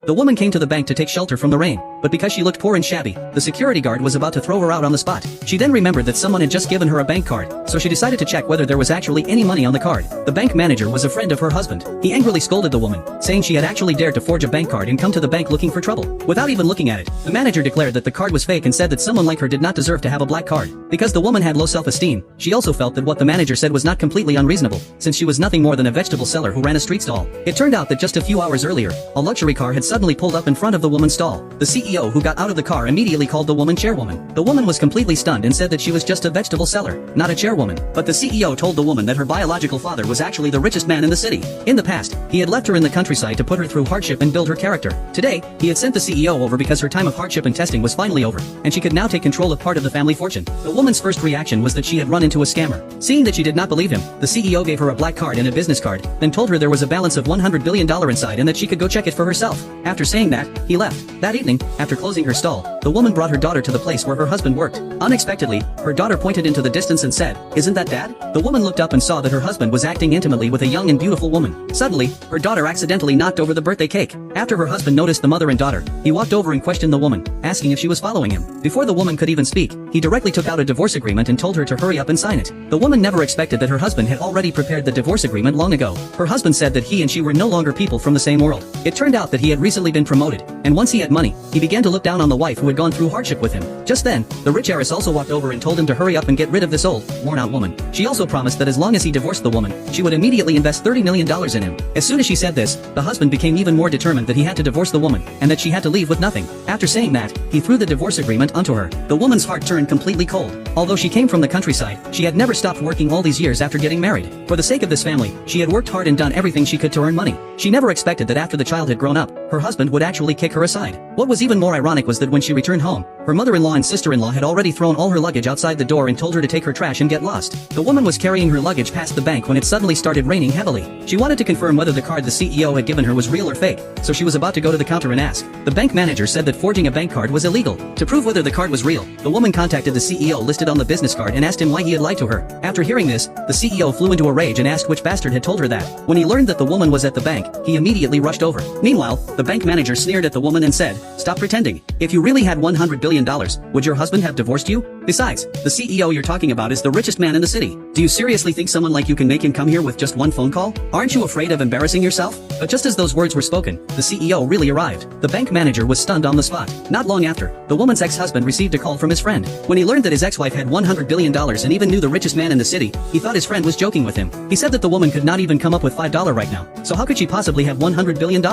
The woman came to the bank to take shelter from the rain, but because she looked poor and shabby, the security guard was about to throw her out on the spot. She then remembered that someone had just given her a bank card, so she decided to check whether there was actually any money on the card. The bank manager was a friend of her husband. He angrily scolded the woman, saying she had actually dared to forge a bank card and come to the bank looking for trouble. Without even looking at it, the manager declared that the card was fake and said that someone like her did not deserve to have a black card. Because the woman had low self-esteem, she also felt that what the manager said was not completely unreasonable, since she was nothing more than a vegetable seller who ran a street stall. It turned out that just a few hours earlier, a luxury car had suddenly pulled up in front of the woman's stall. The CEO who got out of the car immediately called the woman chairwoman. The woman was completely stunned and said that she was just a vegetable seller, not a chairwoman. But the CEO told the woman that her biological father was actually the richest man in the city. In the past, he had left her in the countryside to put her through hardship and build her character. Today, he had sent the CEO over because her time of hardship and testing was finally over, and she could now take control of part of the family fortune. The woman's first reaction was that she had run into a scammer. Seeing that she did not believe him, the CEO gave her a black card and a business card, then told her there was a balance of $100 billion inside and that she could go check it for herself. After saying that, he left. That evening, after closing her stall, the woman brought her daughter to the place where her husband worked. Unexpectedly, her daughter pointed into the distance and said, "Isn't that Dad?" The woman looked up and saw that her husband was acting intimately with a young and beautiful woman. Suddenly, her daughter accidentally knocked over the birthday cake. After her husband noticed the mother and daughter, he walked over and questioned the woman, asking if she was following him. Before the woman could even speak, he directly took out a divorce agreement and told her to hurry up and sign it. The woman never expected that her husband had already prepared the divorce agreement long ago. Her husband said that he and she were no longer people from the same world. It turned out that he had recently been promoted, and once he had money, he began to look down on the wife who had gone through hardship with him. Just then, the rich heiress also walked over and told him to hurry up and get rid of this old, worn-out woman. She also promised that as long as he divorced the woman, she would immediately invest $30 million in him. As soon as she said this, the husband became even more determined that he had to divorce the woman, and that she had to leave with nothing. After saying that, he threw the divorce agreement onto her. The woman's heart turned completely cold. Although she came from the countryside, she had never stopped working all these years after getting married. For the sake of this family, she had worked hard and done everything she could to earn money. She never expected that after the child had grown up, her husband would actually kick her aside. What was even more ironic was that when she returned home, her mother-in-law and sister-in-law had already thrown all her luggage outside the door and told her to take her trash and get lost. The woman was carrying her luggage past the bank when it suddenly started raining heavily. She wanted to confirm whether the card the CEO had given her was real or fake, so she was about to go to the counter and ask. The bank manager said that forging a bank card was illegal. To prove whether the card was real, the woman contacted the CEO listed on the business card and asked him why he had lied to her. After hearing this, the CEO flew into a rage and asked which bastard had told her that. When he learned that the woman was at the bank, he immediately rushed over. Meanwhile, the bank manager sneered at the woman and said, "Stop pretending. If you really had $100 billion, would your husband have divorced you? Besides, the CEO you're talking about is the richest man in the city. Do you seriously think someone like you can make him come here with just one phone call? Aren't you afraid of embarrassing yourself?" But just as those words were spoken, the CEO really arrived. The bank manager was stunned on the spot. Not long after, the woman's ex-husband received a call from his friend. When he learned that his ex-wife had $100 billion and even knew the richest man in the city, he thought his friend was joking with him. He said that the woman could not even come up with $5 right now, so how could she possibly have $100 billion?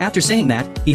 After saying that, he